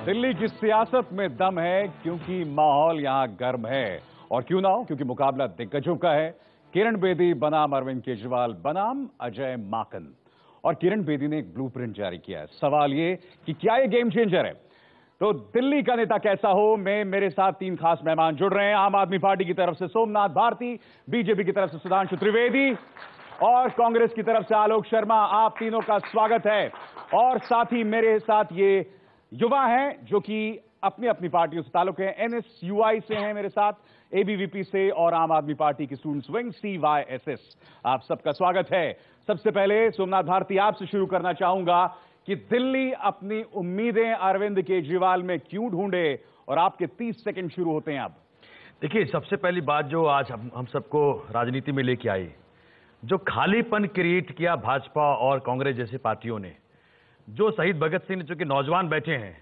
दिल्ली की सियासत में दम है क्योंकि माहौल यहां गर्म है। और क्यों ना हो, क्योंकि मुकाबला दिग्गजों का है। किरण बेदी बनाम अरविंद केजरीवाल बनाम अजय माकन। और किरण बेदी ने एक ब्लूप्रिंट जारी किया है। सवाल ये कि क्या ये गेम चेंजर है? तो दिल्ली का नेता कैसा हो, मेरे साथ तीन खास मेहमान जुड़ रहे हैं। आम आदमी पार्टी की तरफ से सोमनाथ भारती, बीजेपी की तरफ से सुधांशु त्रिवेदी और कांग्रेस की तरफ से आलोक शर्मा। आप तीनों का स्वागत है। और साथ ही मेरे साथ ये युवा हैं जो कि अपनी अपनी पार्टियों से ताल्लुक है। एनएसयूआई से हैं मेरे साथ, एबीवीपी से और आम आदमी पार्टी की स्टूडेंट्स विंग CYSS। आप सबका स्वागत है। सबसे पहले सोमनाथ भारती, आपसे शुरू करना चाहूंगा कि दिल्ली अपनी उम्मीदें अरविंद केजरीवाल में क्यों ढूंढे, और आपके 30 सेकंड शुरू होते हैं अब। देखिए, सबसे पहली बात जो आज हम सबको राजनीति में लेके आई, जो खालीपन क्रिएट किया भाजपा और कांग्रेस जैसी पार्टियों ने, जो शहीद भगत सिंह, जो कि नौजवान बैठे हैं,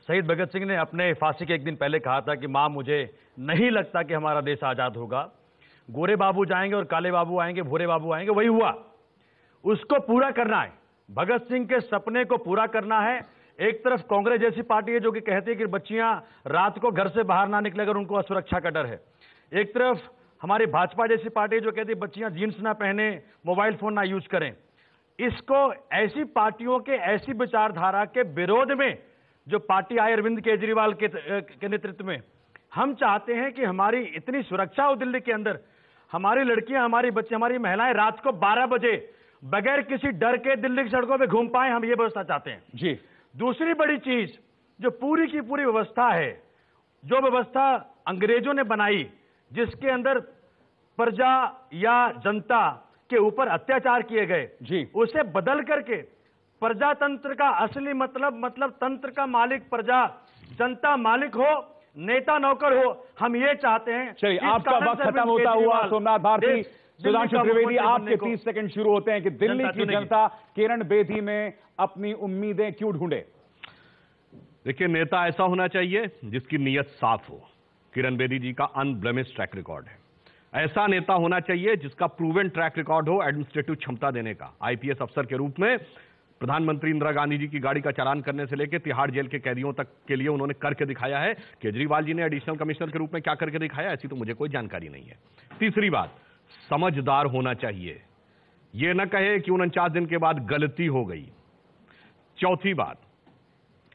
शहीद भगत सिंह ने अपने फांसी के एक दिन पहले कहा था कि मां, मुझे नहीं लगता कि हमारा देश आजाद होगा, गोरे बाबू जाएंगे और काले बाबू आएंगे, भूरे बाबू आएंगे। वही हुआ। उसको पूरा करना है, भगत सिंह के सपने को पूरा करना है। एक तरफ कांग्रेस जैसी पार्टी है जो कि कहती है कि बच्चियां रात को घर से बाहर ना निकले अगर उनको असुरक्षा का डर है। एक तरफ हमारी भाजपा जैसी पार्टी है जो कहती है बच्चियां जींस ना पहने, मोबाइल फोन ना यूज करें। इसको ऐसी पार्टियों के, ऐसी विचारधारा के विरोध में जो पार्टी आई अरविंद केजरीवाल के नेतृत्व में, हम चाहते हैं कि हमारी इतनी सुरक्षा हो दिल्ली के अंदर, हमारी लड़कियां, हमारी बच्चे, हमारी महिलाएं रात को 12 बजे बगैर किसी डर के दिल्ली की सड़कों पे घूम पाए। हम ये व्यवस्था चाहते हैं जी। दूसरी बड़ी चीज, जो पूरी की पूरी व्यवस्था है, जो व्यवस्था अंग्रेजों ने बनाई, जिसके अंदर प्रजा या जनता के ऊपर अत्याचार किए गए जी, उसे बदल करके प्रजातंत्र का असली मतलब तंत्र का मालिक प्रजा, जनता मालिक हो, नेता नौकर हो। हम ये चाहते हैं। चलिए, आपका वक्त खत्म होता हुआ सोमनाथ भारती, सुधांशु त्रिवेदी, आपके 30 सेकंड शुरू होते हैं कि दिल्ली की जनता किरण बेदी में अपनी उम्मीदें क्यों ढूंढे। देखिए, नेता ऐसा होना चाहिए जिसकी नीयत साफ हो। किरण बेदी जी का अनब्लेमिश ट्रैक रिकॉर्ड है। ऐसा नेता होना चाहिए जिसका प्रूवन ट्रैक रिकॉर्ड हो एडमिनिस्ट्रेटिव क्षमता देने का। आईपीएस अफसर के रूप में प्रधानमंत्री इंदिरा गांधी जी की गाड़ी का चालान करने से लेकर तिहाड़ जेल के कैदियों तक के लिए उन्होंने करके दिखाया है। केजरीवाल जी ने एडिशनल कमिश्नर के रूप में क्या करके दिखाया, ऐसी तो मुझे कोई जानकारी नहीं है। तीसरी बात, समझदार होना चाहिए, यह न कहे कि 49 दिन के बाद गलती हो गई। चौथी बात,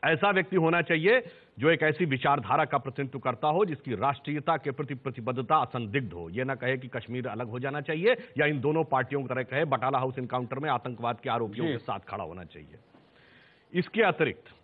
ऐसा व्यक्ति होना चाहिए जो एक ऐसी विचारधारा का प्रतिनिधित्व करता हो जिसकी राष्ट्रीयता के प्रति प्रतिबद्धता असंदिग्ध हो। यह ना कहे कि कश्मीर अलग हो जाना चाहिए, या इन दोनों पार्टियों की तरह कहे बटाला हाउस इनकाउंटर में आतंकवाद के आरोपियों के साथ खड़ा होना चाहिए। इसके अतिरिक्त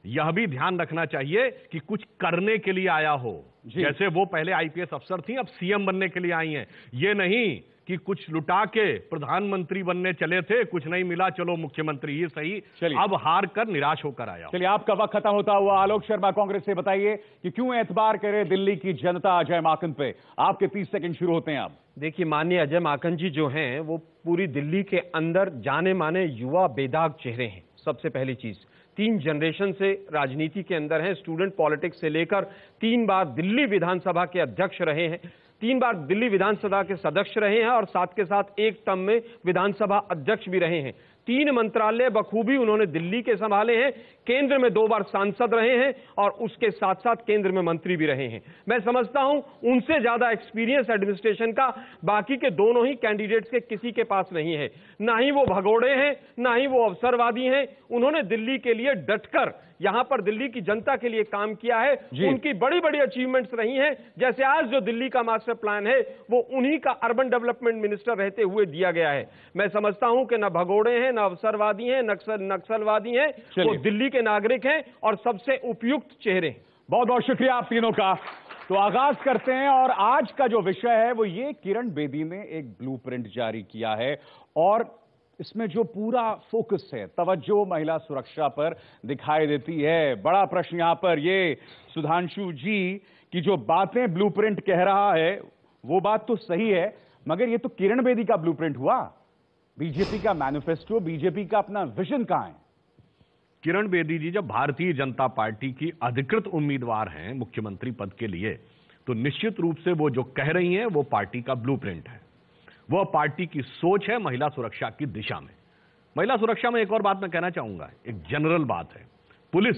यह भी ध्यान रखना चाहिए कि कुछ करने के लिए आया हो। जैसे वो पहले आईपीएस अफसर थी, अब सीएम बनने के लिए आई हैं। ये नहीं कि कुछ लुटा के प्रधानमंत्री बनने चले थे, कुछ नहीं मिला, चलो मुख्यमंत्री ही सही, अब हार कर निराश होकर आया। चलिए, आपका वक्त खत्म होता हुआ आलोक शर्मा कांग्रेस से बताइए कि क्यों एतबार करे दिल्ली की जनता अजय माकन पे। आपके 30 सेकंड शुरू होते हैं अब। देखिए, माननीय अजय माकन जी जो हैं वो पूरी दिल्ली के अंदर जाने माने युवा बेदाग चेहरे हैं। सबसे पहली चीज, 3 जनरेशन से राजनीति के अंदर हैं। स्टूडेंट पॉलिटिक्स से लेकर 3 बार दिल्ली विधानसभा के अध्यक्ष रहे हैं, 3 बार दिल्ली विधानसभा के सदस्य रहे हैं और साथ के साथ एक टर्म में विधानसभा अध्यक्ष भी रहे हैं। 3 मंत्रालय बखूबी उन्होंने दिल्ली के संभाले हैं। केंद्र में 2 बार सांसद रहे हैं और उसके साथ साथ केंद्र में मंत्री भी रहे हैं। मैं समझता हूं उनसे ज्यादा एक्सपीरियंस एडमिनिस्ट्रेशन का बाकी के दोनों ही कैंडिडेट्स के किसी के पास नहीं है। ना ही वो भगोड़े हैं, ना ही वो अवसरवादी हैं। उन्होंने दिल्ली के लिए डटकर यहां पर दिल्ली की जनता के लिए काम किया है। उनकी बड़ी बड़ी अचीवमेंट्स रही हैं। जैसे आज जो दिल्ली का मास्टर प्लान है वो उन्हीं का अर्बन डेवलपमेंट मिनिस्टर रहते हुए दिया गया है। मैं समझता हूं कि न भगोड़े हैं, न अवसरवादी हैं, नक्सलवादी हैं, वो दिल्ली के नागरिक हैं और सबसे उपयुक्त चेहरे। बहुत बहुत शुक्रिया आप तीनों का। तो आगाज करते हैं, और आज का जो विषय है वो ये, किरण बेदी ने एक ब्लूप्रिंट जारी किया है और इसमें जो पूरा फोकस है, तवज्जो महिला सुरक्षा पर दिखाई देती है। बड़ा प्रश्न यहां पर ये, सुधांशु जी, की जो बातें ब्लूप्रिंट कह रहा है वो बात तो सही है, मगर ये तो किरण बेदी का ब्लूप्रिंट हुआ। बीजेपी का मैनिफेस्टो, बीजेपी का अपना विजन कहां है? किरण बेदी जी जब भारतीय जनता पार्टी की अधिकृत उम्मीदवार हैं मुख्यमंत्री पद के लिए, तो निश्चित रूप से वो जो कह रही हैं वो पार्टी का ब्लूप्रिंट है, वह पार्टी की सोच है महिला सुरक्षा की दिशा में। महिला सुरक्षा में एक और बात मैं कहना चाहूंगा, एक जनरल बात है। पुलिस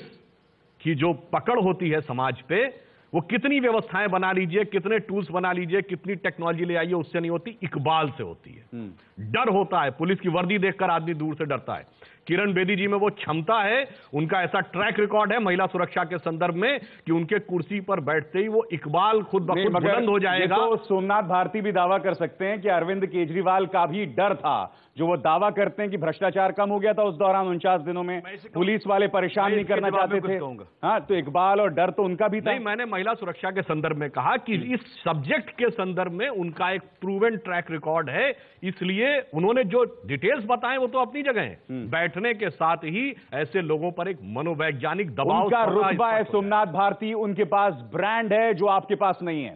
की जो पकड़ होती है समाज पे, वो कितनी व्यवस्थाएं बना लीजिए, कितने टूल्स बना लीजिए, कितनी टेक्नोलॉजी ले आइए, उससे नहीं होती, इकबाल से होती है। डर होता है, पुलिस की वर्दी देखकर आदमी दूर से डरता है। किरण बेदी जी में वो क्षमता है, उनका ऐसा ट्रैक रिकॉर्ड है महिला सुरक्षा के संदर्भ में कि उनके कुर्सी पर बैठते ही वो इकबाल खुद ब खुद बुलंद हो जाएगा। तो सोमनाथ भारती भी दावा कर सकते हैं कि अरविंद केजरीवाल का भी डर था, जो वो दावा करते हैं कि भ्रष्टाचार कम हो गया था उस दौरान 49 दिनों में, पुलिस वाले परेशान नहीं करना चाहते थे। हाँ, तो इकबाल और डर तो उनका भी था। नहीं, मैंने महिला सुरक्षा के संदर्भ में कहा कि इस सब्जेक्ट के संदर्भ में उनका एक प्रूवन ट्रैक रिकॉर्ड है, इसलिए उन्होंने जो डिटेल्स बताए वो तो अपनी जगह है। बैठने के साथ ही ऐसे लोगों पर एक मनोवैज्ञानिक दबाव, उनका रुतबा है सोमनाथ भारती, उनके पास ब्रांड है जो आपके पास नहीं है।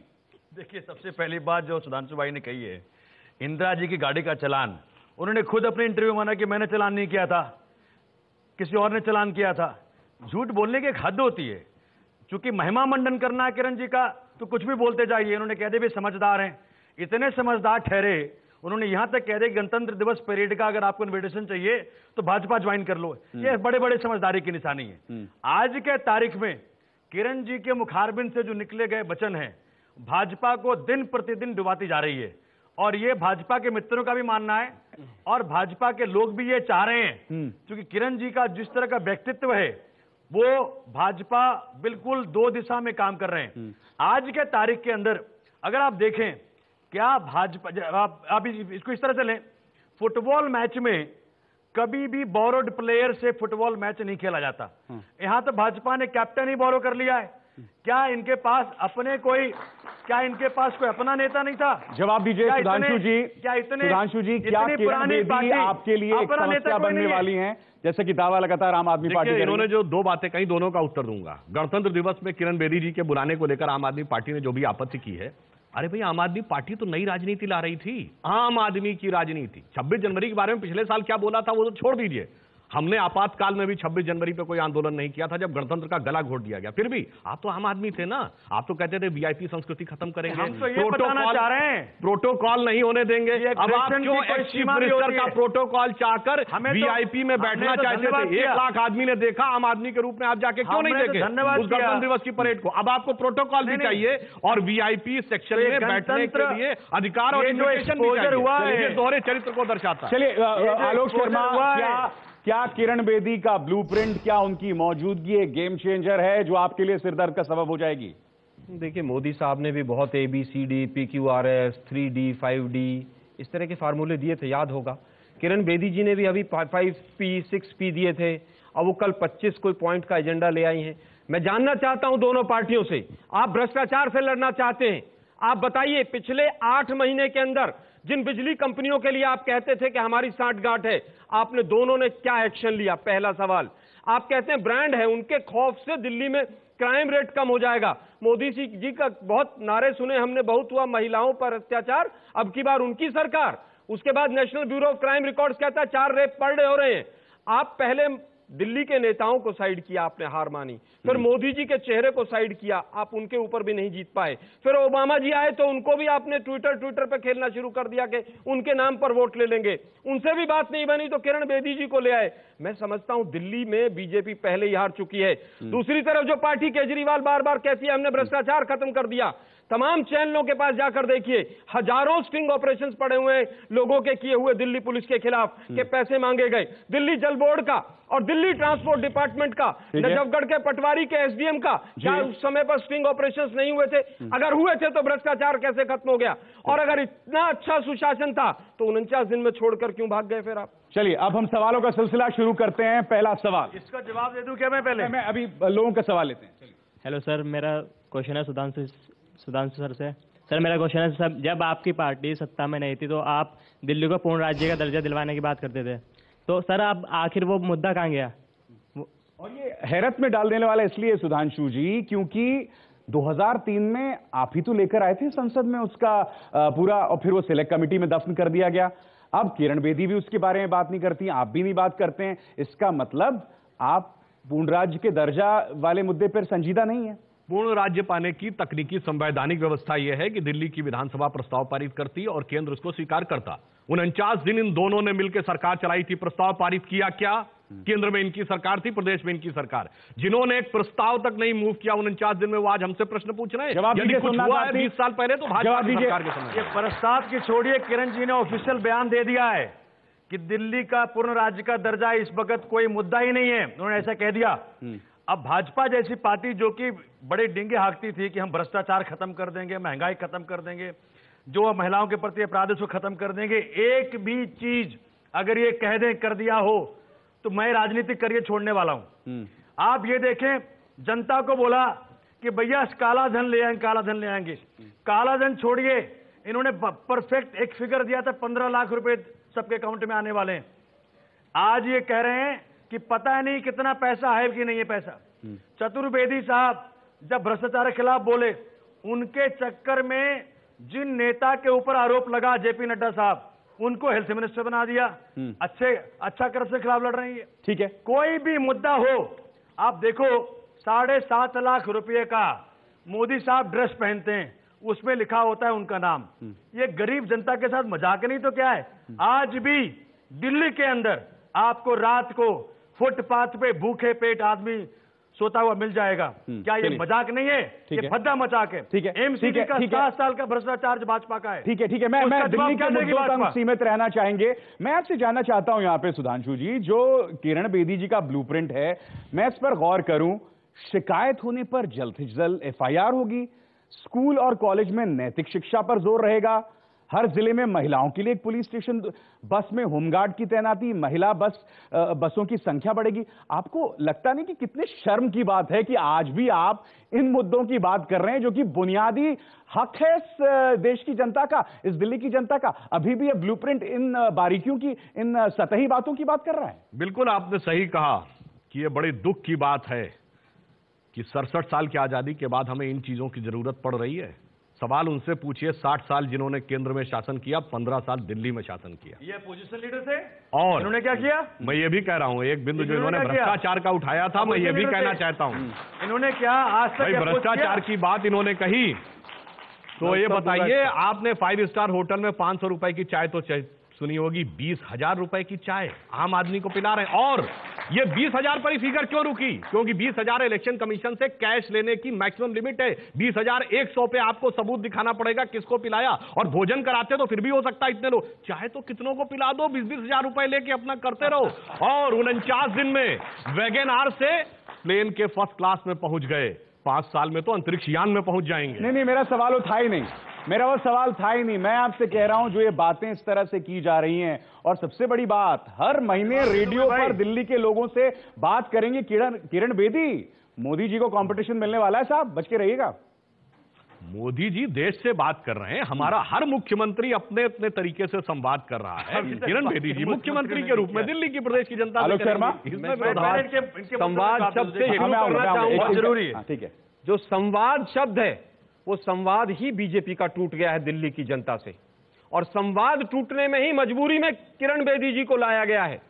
देखिए, सबसे पहली बात जो सुधांशु भाई ने कही है, इंदिरा जी की गाड़ी का चालान उन्होंने खुद अपने इंटरव्यू में माना कि मैंने चालान नहीं किया था, किसी और ने चालान किया था। झूठ बोलने की एक हद होती है, क्योंकि महिमा मंडन करना है किरण जी का तो कुछ भी बोलते जाइए। उन्होंने कह दिया भी समझदार हैं, इतने समझदार ठहरे, उन्होंने यहां तक कह दिया गणतंत्र दिवस परेड का अगर आपको इन्विटेशन चाहिए तो भाजपा ज्वाइन कर लो। ये बड़े बड़े समझदारी की निशानी है। आज के तारीख में किरण जी के मुखारबिंद से जो निकले गए वचन हैं, भाजपा को दिन प्रतिदिन डुबाती जा रही है, और ये भाजपा के मित्रों का भी मानना है और भाजपा के लोग भी ये चाह रहे हैं, क्योंकि किरण जी का जिस तरह का व्यक्तित्व है वो भाजपा बिल्कुल दो दिशा में काम कर रहे हैं। आज के तारीख के अंदर अगर आप देखें, क्या भाजपा, आप इसको इस तरह से लें, फुटबॉल मैच में कभी भी बोरोड प्लेयर से फुटबॉल मैच नहीं खेला जाता। यहां तो भाजपा ने कैप्टन ही बोरो कर लिया है। क्या इनके पास कोई अपना नेता नहीं था? जवाब दीजिए सुधांशु जी। क्या सुधांशु जी, क्या किरण बेदी आपके लिए एक समस्या बनने वाली हैं, जैसे कि दावा लगातार आम आदमी पार्टी? इन्होंने जो दो बातें कही, दोनों का उत्तर दूंगा। गणतंत्र दिवस में किरण बेदी जी के बुलाने को लेकर आम आदमी पार्टी ने जो भी आपत्ति की है, अरे भाई, आम आदमी पार्टी तो नई राजनीति ला रही थी, आम आदमी की राजनीति। 26 जनवरी के बारे में पिछले साल क्या बोला था वो तो छोड़ दीजिए। हमने आपातकाल में भी 26 जनवरी पे कोई आंदोलन नहीं किया था जब गणतंत्र का गला घोट दिया गया। फिर भी आप तो आम आदमी थे ना, आप तो कहते थे वीआईपी संस्कृति खत्म करेंगे, हम तो ये बताना चाह रहे हैं, प्रोटोकॉल नहीं होने देंगे। अब आप क्यों एक्स चीफ मिनिस्टर का प्रोटोकॉल चाहकर वीआईपी में बैठना चाहते थे? 1 लाख आदमी ने देखा, आम आदमी के रूप में आप जाके क्यों नहीं देखे उस गणतंत्र दिवस की परेड को? अब आपको प्रोटोकॉल भी चाहिए और वीआईपी सेक्शन में बैठने के लिए अधिकार और इन्विटेशन भी चाहिए। ये दोहरे चरित्र को दर्शाता है। चलिए, आलोक शर्मा, क्या किरण बेदी का ब्लूप्रिंट, क्या उनकी मौजूदगी एक गेम चेंजर है जो आपके लिए सिरदर्द का सबब हो जाएगी? देखिए, मोदी साहब ने भी बहुत ABCD, PQRS, 3D, 5D इस तरह के फार्मूले दिए थे, याद होगा। किरण बेदी जी ने भी अभी 5P, 6P दिए थे, अब वो कल 25 कोई पॉइंट का एजेंडा ले आई हैं। मैं जानना चाहता हूं दोनों पार्टियों से, आप भ्रष्टाचार से लड़ना चाहते हैं, आप बताइए पिछले 8 महीने के अंदर जिन बिजली कंपनियों के लिए आप कहते थे कि हमारी सांठगांठ है, आपने दोनों ने क्या एक्शन लिया? पहला सवाल। आप कहते हैं ब्रांड है, उनके खौफ से दिल्ली में क्राइम रेट कम हो जाएगा। मोदी जी का बहुत नारे सुने हमने, बहुत हुआ महिलाओं पर अत्याचार, अब की बार उनकी सरकार। उसके बाद national bureau of crime records कहता है 4 रेप पर डे हो रहे हैं। आप पहले दिल्ली के नेताओं को साइड किया, आपने हार मानी, फिर मोदी जी के चेहरे को साइड किया, आप उनके ऊपर भी नहीं जीत पाए, फिर ओबामा जी आए तो उनको भी आपने ट्विटर पे खेलना शुरू कर दिया कि उनके नाम पर वोट ले लेंगे, उनसे भी बात नहीं बनी तो किरण बेदी जी को ले आए। मैं समझता हूं दिल्ली में बीजेपी पहले ही हार चुकी है। दूसरी तरफ जो पार्टी केजरीवाल बार बार कहती है हमने भ्रष्टाचार खत्म कर दिया, तमाम चैनलों के पास जाकर देखिए, हजारों स्टिंग ऑपरेशंस पड़े हुए हैं लोगों के किए हुए दिल्ली पुलिस के खिलाफ के पैसे मांगे गए। दिल्ली जल बोर्ड का और दिल्ली ट्रांसपोर्ट डिपार्टमेंट का, नजफगढ़ के पटवारी के एसडीएम का, क्या उस समय पर स्टिंग ऑपरेशंस नहीं हुए थे? अगर हुए थे तो भ्रष्टाचार कैसे खत्म हो गया? और अगर इतना अच्छा सुशासन था तो 49 दिन में छोड़कर क्यों भाग गए फिर आप? चलिए, अब हम सवालों का सिलसिला शुरू करते हैं। पहला सवाल, इसका जवाब दे दूं क्या मैं? पहले मैं अभी लोगों का सवाल लेते हैं। हेलो सर, मेरा क्वेश्चन है सुधांशु सर से। सर, मेरा क्वेश्चन है सर, जब आपकी पार्टी सत्ता में नहीं थी तो आप दिल्ली को पूर्ण राज्य का दर्जा दिलवाने की बात करते थे, तो सर अब आखिर वो मुद्दा कहाँ गया? और ये हैरत में डाल देने वाला इसलिए सुधांशु जी, क्योंकि 2003 में आप ही तो लेकर आए थे संसद में उसका पूरा, और फिर वो सिलेक्ट कमेटी में दफन कर दिया गया। अब किरण बेदी भी उसके बारे में बात नहीं करती, आप भी नहीं बात करते हैं। इसका मतलब आप पूर्ण राज्य के दर्जा वाले मुद्दे पर संजीदा नहीं है। पूर्ण राज्य पाने की तकनीकी संवैधानिक व्यवस्था यह है कि दिल्ली की विधानसभा प्रस्ताव पारित करती और केंद्र उसको स्वीकार करता। 49 दिन इन दोनों ने मिलकर सरकार चलाई थी, प्रस्ताव पारित किया क्या? केंद्र में इनकी सरकार थी, प्रदेश में इनकी सरकार। जिन्होंने एक प्रस्ताव तक नहीं मूव किया 49 दिन में, वो आज हमसे प्रश्न पूछ रहे हैं। यदि कुछ हुआ है 20 साल पहले तो भाजपा की सरकार के समय। ये प्रस्ताव की छोड़िए, किरण जी ने ऑफिशियल बयान दे दिया है कि दिल्ली का पूर्ण राज्य का दर्जा इस वक्त कोई मुद्दा ही नहीं है, उन्होंने ऐसा कह दिया। अब भाजपा जैसी पार्टी जो कि बड़े डिंगे हाँकती थी कि हम भ्रष्टाचार खत्म कर देंगे, महंगाई खत्म कर देंगे, जो महिलाओं के प्रति अपराध उसको खत्म कर देंगे, एक भी चीज अगर ये कह दें कर दिया हो तो मैं राजनीतिक करियर छोड़ने वाला हूं। आप ये देखें, जनता को बोला कि भैया काला धन ले आएंगे, काला धन ले आएंगे। काला धन छोड़िए, इन्होंने परफेक्ट एक फिगर दिया था 15 लाख रुपए सबके अकाउंट में आने वाले हैं। आज ये कह रहे हैं कि पता नहीं कितना पैसा है कि नहीं है पैसा। चतुर्वेदी साहब जब भ्रष्टाचार के खिलाफ बोले, उनके चक्कर में जिन नेता के ऊपर आरोप लगा, जेपी नड्डा साहब, उनको हेल्थ मिनिस्टर बना दिया। अच्छा करप्शन के खिलाफ लड़ रही है। ठीक है, कोई भी मुद्दा हो, आप देखो 7.5 लाख रुपए का मोदी साहब ड्रेस पहनते हैं, उसमें लिखा होता है उनका नाम। ये गरीब जनता के साथ मजाक नहीं तो क्या है। आज भी दिल्ली के अंदर आपको रात को फुटपाथ पे भूखे पेट आदमी सोता हुआ मिल जाएगा। क्या ये मजाक नहीं है? ये भद्दा मजाक है। ठीक है, एमसीडी का 7 साल का भ्रष्टाचार जो भाजपा का है। ठीक है, ठीक है, मैं दिल्ली के मुद्दों तक सीमित रहना चाहेंगे। मैं आपसे जानना चाहता हूं यहां पे सुधांशु जी, जो किरण बेदी जी का ब्लूप्रिंट है, मैं इस पर गौर करूं, शिकायत होने पर जल्द से जल्द एफआईआर होगी, स्कूल और कॉलेज में नैतिक शिक्षा पर जोर रहेगा, हर जिले में महिलाओं के लिए एक पुलिस स्टेशन, बस में होमगार्ड की तैनाती, महिला बसों की संख्या बढ़ेगी। आपको लगता नहीं कि कितने शर्म की बात है कि आज भी आप इन मुद्दों की बात कर रहे हैं जो कि बुनियादी हक है इस देश की जनता का, इस दिल्ली की जनता का? अभी भी ये ब्लूप्रिंट इन बारीकियों की, इन सतही बातों की बात कर रहा है। बिल्कुल आपने सही कहा कि ये बड़े दुख की बात है कि 67 साल की आजादी के बाद हमें इन चीजों की जरूरत पड़ रही है। सवाल उनसे पूछिए 60 साल जिन्होंने केंद्र में शासन किया, 15 साल दिल्ली में शासन किया। ये पोजीशन लीडर थे और इन्होंने क्या किया? मैं ये भी कह रहा हूं, एक बिंदु जो इन्होंने भ्रष्टाचार का उठाया था, मैं ये भी कहना चाहता हूं। इन्होंने क्या आज तक भ्रष्टाचार की बात इन्होंने कही, तो ये बताइए, आपने 5 स्टार होटल में 500 रुपए की चाय तो सुनी होगी, 20,000 रुपए की चाय आम आदमी को पिला रहे हैं। और ये 20,000 पर ही फिगर क्यों रुकी? क्योंकि 20,000 इलेक्शन कमीशन से कैश लेने की मैक्सिमम लिमिट है। 20,100 पे आपको सबूत दिखाना पड़ेगा किसको पिलाया, और भोजन कराते तो फिर भी हो सकता है इतने लोग, चाहे तो कितनों को पिला दो, 20,000 रुपए लेके अपना करते रहो। और 49 दिन में वैगन आर से प्लेन के फर्स्ट क्लास में पहुंच गए, 5 साल में तो अंतरिक्ष यान में पहुंच जाएंगे। नहीं, मेरा सवाल वो था ही नहीं, मेरा वो सवाल था ही नहीं। मैं आपसे कह रहा हूं जो ये बातें इस तरह से की जा रही हैं, और सबसे बड़ी बात, हर महीने रेडियो पर दिल्ली के लोगों से बात करेंगे किरण बेदी, मोदी जी को कंपटीशन मिलने वाला है साहब, बच के रहिएगा। मोदी जी देश से बात कर रहे हैं, हमारा हर मुख्यमंत्री अपने अपने तरीके से संवाद कर रहा है। किरण बेदी जी मुख्यमंत्री के रूप में दिल्ली की प्रदेश की जनता आलोक शर्मा, संवाद शब्द से शुरू करना चाहूंगा, जरूरी है। ठीक है, जो संवाद शब्द है वो संवाद ही बीजेपी का टूट गया है दिल्ली की जनता से, और संवाद टूटने में ही मजबूरी में किरण बेदी जी को लाया गया है।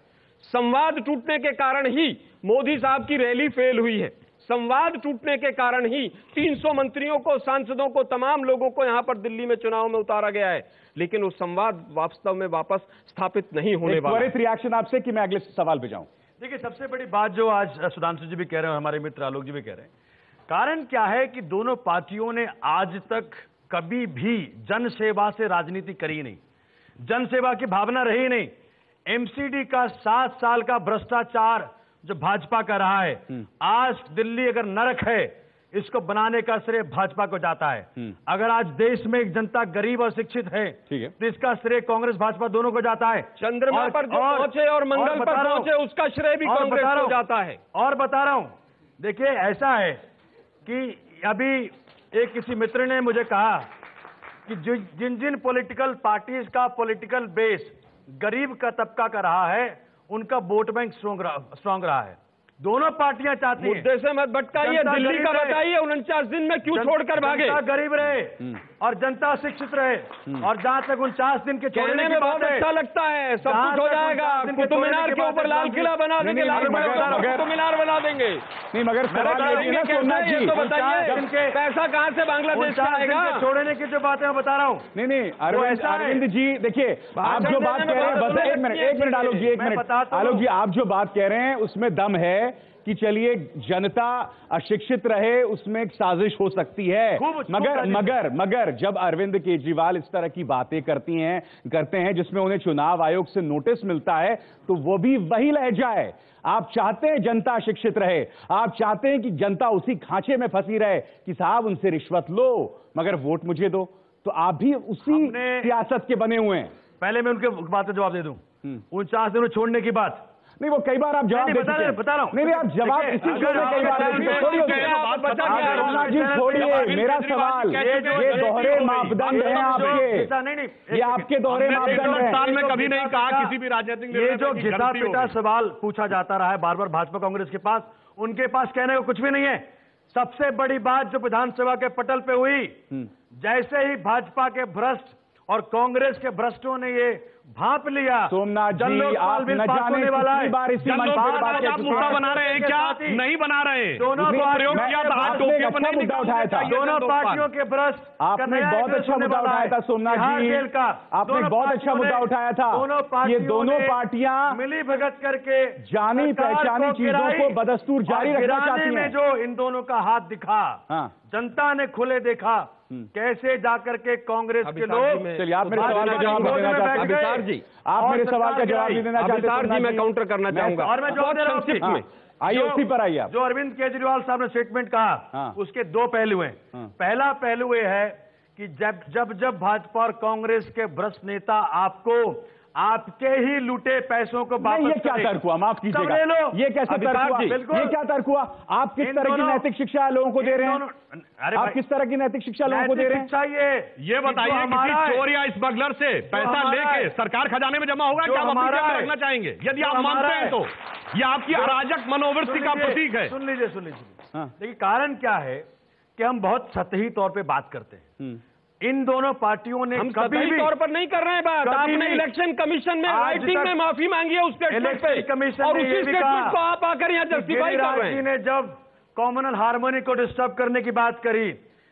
संवाद टूटने के कारण ही मोदी साहब की रैली फेल हुई है। संवाद टूटने के कारण ही 300 मंत्रियों को, सांसदों को, तमाम लोगों को यहां पर दिल्ली में चुनाव में उतारा गया है। लेकिन वो संवाद वास्तव में वापस स्थापित नहीं होने वाला। त्वरित रिएक्शन आपसे कि मैं अगले सवाल पे जाऊं। देखिए, सबसे बड़ी बात जो आज सुधांशु जी भी कह रहे हैं, हमारे मित्र आलोक जी भी कह रहे हैं, कारण क्या है कि दोनों पार्टियों ने आज तक कभी भी जन सेवा से राजनीति करी नहीं, जन सेवा की भावना रही नहीं। एमसीडी का 7 साल का भ्रष्टाचार जो भाजपा का रहा है, आज दिल्ली अगर नरक है, इसको बनाने का श्रेय भाजपा को जाता है। अगर आज देश में एक जनता गरीब और शिक्षित है, तो इसका श्रेय कांग्रेस भाजपा दोनों को जाता है। चंद्रमा पर जो पहुंचे और मंगल पर पहुंचे, उसका श्रेय भी कांग्रेस को जाता है। और बता रहा हूं, देखिए ऐसा है कि अभी एक किसी मित्र ने मुझे कहा कि जिन जिन पॉलिटिकल पार्टीज का पॉलिटिकल बेस गरीब का तबका का रहा है, उनका वोट बैंक स्ट्रांग रहा है। दोनों पार्टियां चाहती हैं। मुद्दे से मत भटकाइए, दिल्ली का बताइए 49 दिन में क्यों छोड़कर भागे? जनता गरीब रहे और जनता शिक्षित रहे, और जहां तक 49 दिन के कहने में बहुत अच्छा लगता है, सब कुछ हो जाएगा। कुतुब मीनार के ऊपर लाल किला बना देंगे, कुतुब मीनार बना देंगे। नहीं, मगर सवाल ये है सोमनाथ जी, तो बताइए पैसा कहाँ से बांग्लादेश से आएगा? छोड़ने की जो बातें मैं बता रहा हूँ। नहीं, अरविंद जी देखिए, आप जो बात कह रहे हैं, बस एक मिनट आलोक जी, एक मिनट आलोक जी, आप जो बात कह रहे हैं उसमें दम है कि चलिए जनता अशिक्षित रहे, उसमें एक साजिश हो सकती है। मगर जब अरविंद केजरीवाल इस तरह की बातें करते हैं जिसमें उन्हें चुनाव आयोग से नोटिस मिलता है, तो वो भी वही लहजा है। आप चाहते हैं जनता शिक्षित रहे, आप चाहते हैं कि जनता उसी खांचे में फंसी रहे कि साहब उनसे रिश्वत लो मगर वोट मुझे दो, तो आप भी उसी सियासत के बने हुए हैं। पहले मैं उनके बात का जवाब दे दूं। 49 दिनों छोड़ने की बात नहीं, वो कई बार आप जवाब बता रहा हूं। नहीं, आप जवाब इसी कई बार जी छोड़िए। मेरा सवाल, ये दोहरे मापदंड हैं आपके, ये आपके दोहरे मापदंड हैं। साल में कभी नहीं कहा किसी भी राजनीतिक, ये जो घिसा पिटा सवाल पूछा जाता रहा है बार बार भाजपा कांग्रेस के पास, उनके पास कहने को कुछ भी नहीं है। सबसे बड़ी बात जो विधानसभा के पटल पे हुई, जैसे ही भाजपा के भ्रष्ट और कांग्रेस के भ्रष्टों ने ये भाप लिया, सोमनाथ जी आप न जाने कितनी बार इसी मंच पर बात आप मुद्दा बना रहे हैं क्या? नहीं बना रहे हैं। दोनों प्रयोग किया था, आप टोपियां बनाई, मुद्दा उठाया था। दोनों पार्टियों के भ्रष्ट आपने बहुत अच्छा मुद्दा उठाया था सोमनाथ जी, आपने बहुत अच्छा मुद्दा उठाया था। ये दोनों पार्टियां मिली भगत करके जानी पहचानी चीजों को बदस्तूर जारी रखना चाहती हैं। जो इन दोनों का हाथ दिखा, जनता ने खुले देखा कैसे जाकर के कांग्रेस के लोग। चलिए आप मेरे सवाल का जवाब देना चाहते हैं, आप मेरे सवाल का जवाब नहीं देना चाहते जी, मैं काउंटर करना चाहूंगा और मैं जवाब दे रहा हूं। आइए उसी पर आइए। जो अरविंद केजरीवाल साहब ने स्टेटमेंट कहा, उसके दो पहलू हैं। पहला पहलू ये है कि जब भाजपा और कांग्रेस के भ्रष्ट नेता आपको आपके ही लूटे पैसों को वापस, ये क्या तर्क हुआ? माफ कीजिएगा, ये कैसे तर्क हुआ? ये क्या तर्क हुआ? आप किस तरह की नैतिक शिक्षा लोगों को दे रहे हैं? आप किस तरह की नैतिक शिक्षा लोगों को दे रहे हैं? ये बताइए, किसी चोर या स्मगलर से पैसा लेके सरकार खजाने में जमा होगा क्या? आप रखना चाहेंगे? यदि आप मानते हैं तो ये आपकी अराजक मनोवृत्ति का प्रतीक है। सुन लीजिए देखिए, कारण क्या है कि हम बहुत सतही तौर पर बात करते हैं। इन दोनों पार्टियों ने कभी भी तौर पर नहीं कर रहे हैं बात। आपने इलेक्शन कमिशन में राइटिंग में माफी मांगी है उस स्टेटमेंट पे, कमीशन और उसी स्टेटमेंट को आप आकर यहाँ जस्टिफाई कर रहे हैं। ने जब कॉमनल हार्मोनी को डिस्टर्ब करने की बात करी,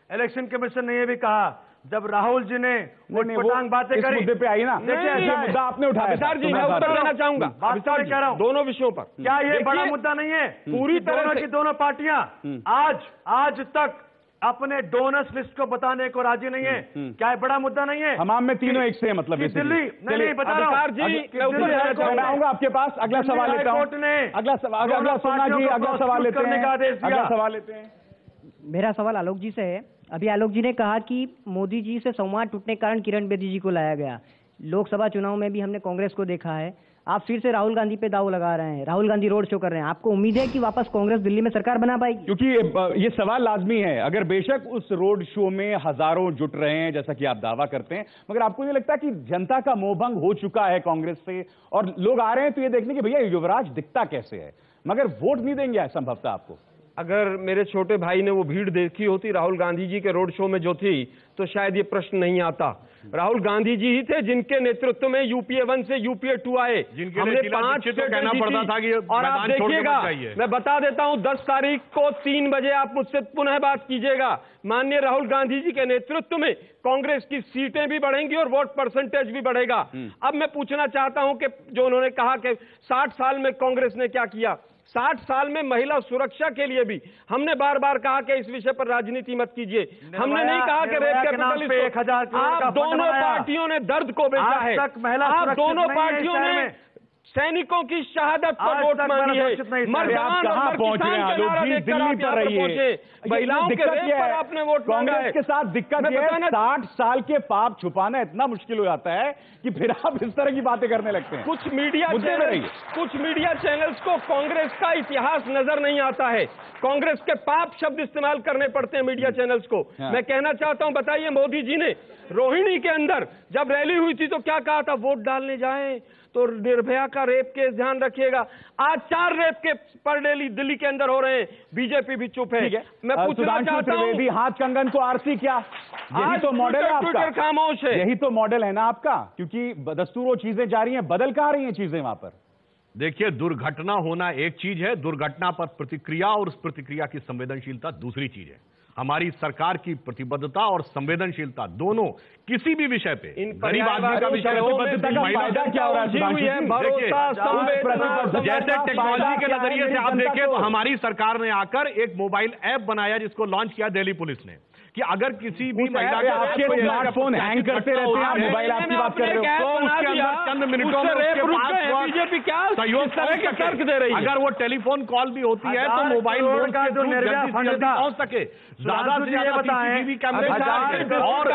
इलेक्शन कमीशन ने यह भी कहा, जब राहुल जी ने उटपटांग बातें करी, मुद्दे पे आई ना, देखिए मुद्दा आपने उठाया। विशार जी, मैं उत्तर देना चाहूंगा विशार जी, दोनों विषयों पर। क्या ये बड़ा मुद्दा नहीं है? पूरी तरह की दोनों पार्टियां आज तक अपने डोनर्स लिस्ट को बताने को राजी नहीं है। क्या बड़ा मुद्दा नहीं है? हमाम में तीनों एक से मतलब दिल्ली नहीं बता रहा हूं जी, मैं आऊंगा आपके पास। अगला सवाल लेता हूं। अगला सवाल लेते हैं। मेरा सवाल आलोक जी से है। अभी आलोक जी ने कहा कि मोदी जी से संवाद टूटने के कारण किरण बेदी जी को लाया गया। लोकसभा चुनाव में भी हमने कांग्रेस को देखा है, आप फिर से राहुल गांधी पे दाव लगा रहे हैं, राहुल गांधी रोड शो कर रहे हैं। आपको उम्मीद है कि वापस कांग्रेस दिल्ली में सरकार बना पाएगी? क्योंकि ये सवाल लाजमी है। अगर बेशक उस रोड शो में हजारों जुट रहे हैं जैसा कि आप दावा करते हैं, मगर आपको ये लगता है कि जनता का मोहभंग हो चुका है कांग्रेस से और लोग आ रहे हैं तो ये देखने कि भैया युवराज दिखता कैसे है, मगर वोट नहीं देंगे संभवतः आपको? अगर मेरे छोटे भाई ने वो भीड़ देखी होती राहुल गांधी जी के रोड शो में जो थी, तो शायद ये प्रश्न नहीं आता। राहुल गांधी जी ही थे जिनके नेतृत्व में यूपीए 1 से यूपीए 2 आए, हमने 5 कहना पड़ता था कि और आप देखिएगा, मैं बता देता हूं 10 तारीख को 3 बजे आप मुझसे पुनः बात कीजिएगा। माननीय राहुल गांधी जी के नेतृत्व में कांग्रेस की सीटें भी बढ़ेंगी और वोट परसेंटेज भी बढ़ेगा। अब मैं पूछना चाहता हूं कि जो उन्होंने कहा कि 60 साल में कांग्रेस ने क्या किया, 60 साल में महिला सुरक्षा के लिए भी हमने बार बार कहा कि इस विषय पर राजनीति मत कीजिए। हमने नहीं कहा कि रेप कैपिटल, आप दोनों पार्टियों ने दर्द को बेचा है। आप दोनों पार्टियों ने सैनिकों की शहादत पर वोट मांगी है। आप कहां पहुंच रहे हैं आलोक जी? दिल्ली पर रहिए। महिलाओं के रेप पर आपने वोट मांगा है। कांग्रेस के साथ दिक्कत यह है 60 साल के पाप छुपाना इतना मुश्किल हो जाता है कि फिर आप इस तरह की बातें करने लगते हैं। कुछ मीडिया चैनल्स को कांग्रेस का इतिहास नजर नहीं आता है, कांग्रेस के पाप शब्द इस्तेमाल करने पड़ते हैं मीडिया चैनल्स को। मैं कहना चाहता हूं, बताइए मोदी जी ने रोहिणी के अंदर जब रैली हुई थी तो क्या कहा था? वोट डालने जाएं तो निर्भया का रेप केस ध्यान रखिएगा, आज 4 रेप के पर डे दिल्ली के अंदर हो रहे हैं, बीजेपी भी चुप है। मैं पूछना चाहता हूं, हाथ कंगन को आरती क्या, यही तो मॉडल है आपका, खामोश है, यही तो मॉडल है ना आपका, क्योंकि दस्तूर वो चीजें जा रही हैं, बदल कहां रही हैं चीजें वहां पर। देखिए, दुर्घटना होना एक चीज है, दुर्घटना पर प्रतिक्रिया और उस प्रतिक्रिया की संवेदनशीलता दूसरी चीज है। हमारी सरकार की प्रतिबद्धता और संवेदनशीलता दोनों किसी भी विषय पे, गरीब आदमी का विषय हो, फायदा क्या हो रहा है? जैसे टेक्नोलॉजी के नजरिए से आप देखें तो हमारी सरकार ने आकर एक मोबाइल ऐप बनाया जिसको लॉन्च किया दिल्ली पुलिस ने, कि अगर किसी भी महिला के आपके स्मार्टफोन हैंग करते रहते हैं, मोबाइल ऐप की बात कर रहे हो, तो उसके अंदर चंद मिनटों में बीजेपी क्या सहयोग तर्क दे रही है। अगर वो टेलीफोन कॉल भी होती है तो मोबाइल फोन का जो निर्भया फंड था पहुंच सके, ज्यादा से ज्यादा सीसीटीवी कैमरे और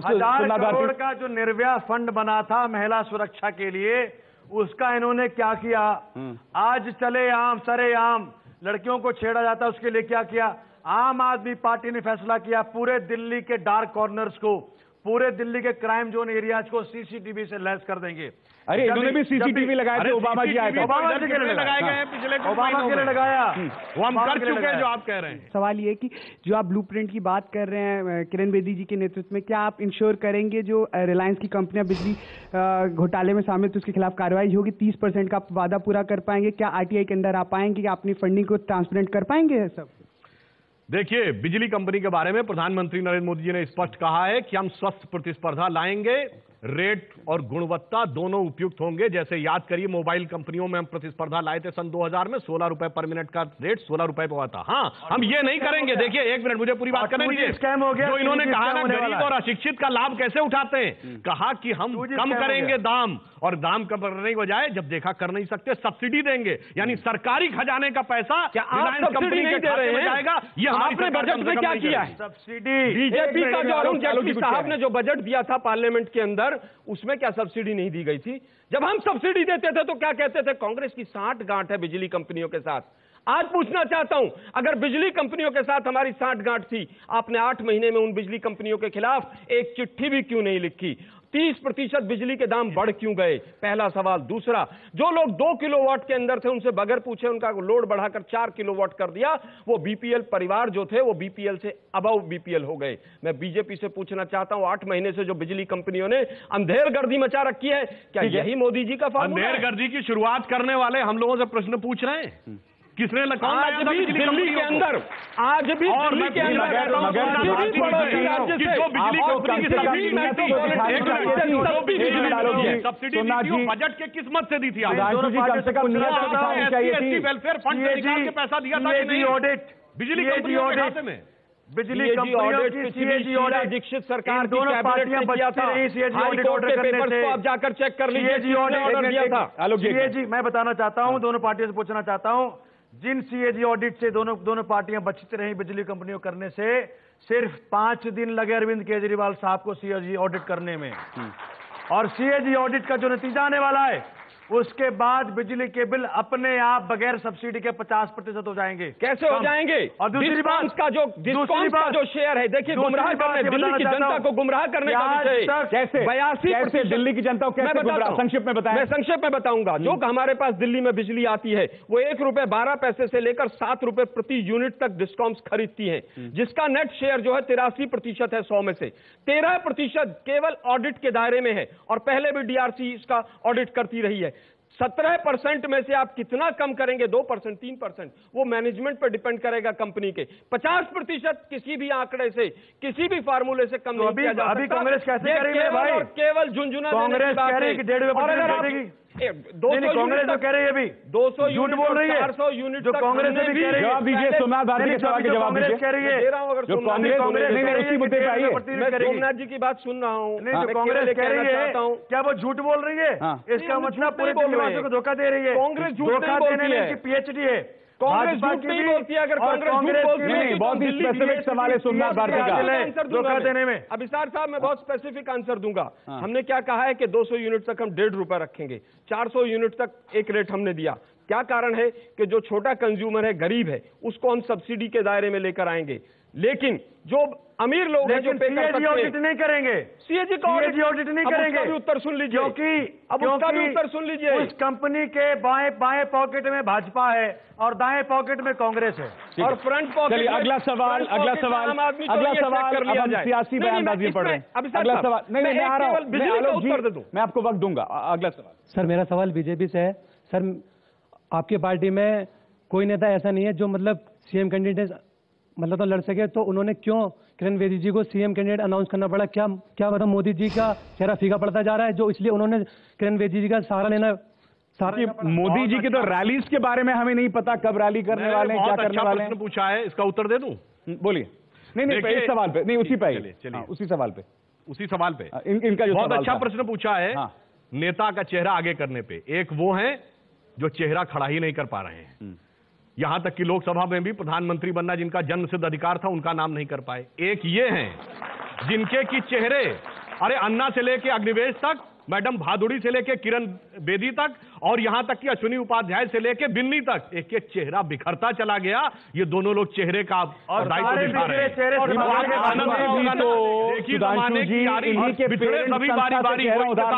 1000 करोड़ का जो निर्भया फंड बना था महिला सुरक्षा के लिए, उसका इन्होंने क्या किया? आज चले आम सरेआम लड़कियों को छेड़ा जाता है, उसके लिए क्या किया? आम आदमी पार्टी ने फैसला किया पूरे दिल्ली के डार्क कॉर्नर्स को, पूरे दिल्ली के क्राइम जोन एरियाज को सीसीटीवी से लैस कर देंगे। अरे इन्होंने भी सीसीटीवी लगाए थे, ओबामा जी आए थे, ओबामा जी के लिए लगाए गए हैं, पिछले ओबामा के लिए लगाया, वो हम कर चुके हैं जो आप कह रहे हैं। सवाल ये कि जो आप ब्लूप्रिंट की बात कर रहे हैं किरण बेदी जी के नेतृत्व में, क्या आप इंश्योर करेंगे जो रिलायंस की कंपनियां बिजली घोटाले में शामिल थी उसके खिलाफ कार्रवाई होगी, 30% का वादा पूरा कर पाएंगे? क्या आरटीआई के अंदर आ पाएंगे? क्या अपनी फंडिंग को ट्रांसपेरेंट कर पाएंगे सब? देखिए, बिजली कंपनी के बारे में प्रधानमंत्री नरेंद्र मोदी जी ने स्पष्ट कहा है कि हम स्वस्थ प्रतिस्पर्धा लाएंगे, रेट और गुणवत्ता दोनों उपयुक्त होंगे। जैसे याद करिए, मोबाइल कंपनियों में हम प्रतिस्पर्धा लाए थे सन 2000 में, 16 रुपए पर मिनट का रेट 16 रुपए पे हुआ था। हाँ, हम ये नहीं करेंगे। देखिए, एक मिनट मुझे पूरी बात करने दीजिए। स्कैम हो गया, जो इन्होंने कहा ना गरीब और अशिक्षित का लाभ कैसे उठाते हैं, कहा कि हम कम करेंगे दाम, और दाम कम करने के बजाय जब देखा कर नहीं सकते सब्सिडी देंगे, यानी सरकारी खजाने का पैसा रिलायंस कंपनी के खाते में जाएगा। ये हमारे बजट में क्या किया है? सब्सिडी बीजेपी का जो अरुण जेटली साहब ने जो बजट दिया था पार्लियामेंट के अंदर, उसमें क्या सब्सिडी नहीं दी गई थी? जब हम सब्सिडी देते थे तो क्या कहते थे? कांग्रेस की सांठगांठ है बिजली कंपनियों के साथ। आज पूछना चाहता हूं, अगर बिजली कंपनियों के साथ हमारी सांठगांठ थी, आपने 8 महीने में उन बिजली कंपनियों के खिलाफ एक चिट्ठी भी क्यों नहीं लिखी? 30% बिजली के दाम बढ़ क्यों गए? पहला सवाल। दूसरा, जो लोग 2 किलोवाट के अंदर थे उनसे बगैर पूछे उनका लोड बढ़ाकर 4 किलोवाट कर दिया। वो बीपीएल परिवार जो थे वो बीपीएल से अबव बीपीएल हो गए। मैं बीजेपी से पूछना चाहता हूं, 8 महीने से जो बिजली कंपनियों ने अंधेर गर्दी मचा रखी है, क्या यही मोदी जी का फार्मूला है? अंधेर गर्दी की शुरुआत करने वाले हम लोगों से प्रश्न पूछ रहे हैं, किसने आज भी दिल्ली के अंदर, आज भी दिल्ली के अंदर सब्सिडी बजट के किस मत से दी थी? वेलफेयर फंड से निकाल के पैसा दिया था कि नहीं? ऑडिट बिजली कंपनियों के खाते में, बिजली कंपनियों की सीएजी ऑडिट दीक्षित सरकार की कैबिनेट ने किया था। हाई कोर्ट के पेपर्स को आप जाकर चेक कर लीजिए, ऑर्डर दिया था। सीएजी मैं बताना चाहता हूं, दोनों पार्टियों से पूछना चाहता हूं, जिन सीएजी ऑडिट से दोनों पार्टियां बचती रही बिजली कंपनियों करने से, सिर्फ 5 दिन लगे अरविंद केजरीवाल साहब को सीएजी ऑडिट करने में, और सीएजी ऑडिट का जो नतीजा आने वाला है उसके बाद बिजली के बिल अपने आप बगैर सब्सिडी के 50% हो जाएंगे। कैसे हो जाएंगे? और दूसरी बात का जो शेयर है, देखिए गुमराह करने, दिल्ली की जनता को गुमराह करने का विषय कैसे 82% दिल्ली की जनता को कैसे गुमराह? संक्षिप्त में बताएं। मैं संक्षेप में बताऊंगा। जो हमारे पास दिल्ली में बिजली आती है वो 1 रुपए 12 पैसे से लेकर 7 रुपए प्रति यूनिट तक डिस्कॉम्स खरीदती है, जिसका नेट शेयर जो है 83% है 100 में से। 13% केवल ऑडिट के दायरे में है, और पहले भी डीआरसी इसका ऑडिट करती रही है। 17% में से आप कितना कम करेंगे? 2%, 3%, वो मैनेजमेंट पर डिपेंड करेगा कंपनी के। 50% किसी भी आंकड़े से, किसी भी फार्मूले से कम नहीं किया जा सकता। अभी कांग्रेस कैसे कह रही है भाई? केवल झुंझुना कांग्रेस कह रही है कि 1.5 करेगी। 200 कांग्रेस तो कह रही है, अभी 200 झूठ बोल रही है। 400 यूनिट जो कांग्रेस ने भी कह रही है, जवाब दीजिए सोमनाथ भारती के सवाल के जवाब दीजिए। कह रही है, दे रहा हूं। अगर जो कांग्रेस उसी मुद्दे पे आई है, मैं सोमनाथ जी की बात सुन रहा हूं। नहीं, जो कांग्रेस कह रही है, क्या वो झूठ बोल रही है? इसका मतलब पूरे दिल्लीवासियों को धोखा दे रही है। कांग्रेस झूठ नहीं बोलती है, पीएचडी है। कांग्रेस झूठ नहीं बोलती है। अगर कांग्रेस झूठ बोलती है, बहुत ही स्पेसिफिक सवाल है सोमनाथ भारती का धोखा देने में। अभिसार साहब, मैं बहुत स्पेसिफिक आंसर दूंगा। हमने क्या कहा है कि 200 यूनिट तक हम 1.5 रुपए रखेंगे, 400 यूनिट तक एक रेट हमने दिया। क्या कारण है कि जो छोटा कंज्यूमर है, गरीब है, उसको हम सब्सिडी के दायरे में लेकर आएंगे। लेकिन जो अमीर लोग हैं जो पे कर सकते हैं, ऑडिट नहीं करेंगे, सीएजी का ऑडिट नहीं करेंगे। भी उत्तर सुन लीजिए, उसका भी उत्तर सुन लीजिए। उस कंपनी के बाएं पॉकेट में भाजपा है और दाएं पॉकेट में कांग्रेस है और फ्रंट पॉकेट। चलिए अगला सवाल हम सियासी बयानबाजी पढ़ रहे हैं। अगला सवाल नहीं, मैं आ रहा हूं, मैं आपको वक्त दूंगा। अगला सवाल। सर मेरा सवाल बीजेपी से है। सर आपकी पार्टी में कोई नेता ऐसा नहीं है जो मतलब सीएम कैंडिडेट मतलब तो लड़ सके, तो उन्होंने क्यों किरण बेदी जी को सीएम कैंडिडेट अनाउंस करना पड़ा? क्या मतलब मोदी जी का चेहरा फीका पड़ता जा रहा है जो इसलिए उन्होंने किरण बेदी जी का सहारा लेना? मोदी जी के तो रैलीज के बारे में हमें नहीं पता, कब रैली करने वाले हैं, क्या करने वाले हैं। पूछा है, इसका उत्तर दे दूं? बोलिए। नहीं इस सवाल पे नहीं, उसी पे चलिए उसी सवाल पे इनका जो बहुत अच्छा प्रश्न पूछा है। नेता का चेहरा आगे करने पे एक वो है जो चेहरा खड़ा ही नहीं कर पा रहे हैं, यहां तक कि लोकसभा में भी प्रधानमंत्री बनना जिनका जन्म सिद्ध अधिकार था उनका नाम नहीं कर पाए। एक ये हैं जिनके की चेहरे, अरे अन्ना से लेके अग्निवेश तक, मैडम भादुड़ी से लेके किरण बेदी तक, और यहां तक कि अश्विनी उपाध्याय से लेके बिन्नी तक, एक एक चेहरा बिखरता चला गया। ये दोनों लोग चेहरे का दायित्व दिखा रहे हैं। सभी बारी बारी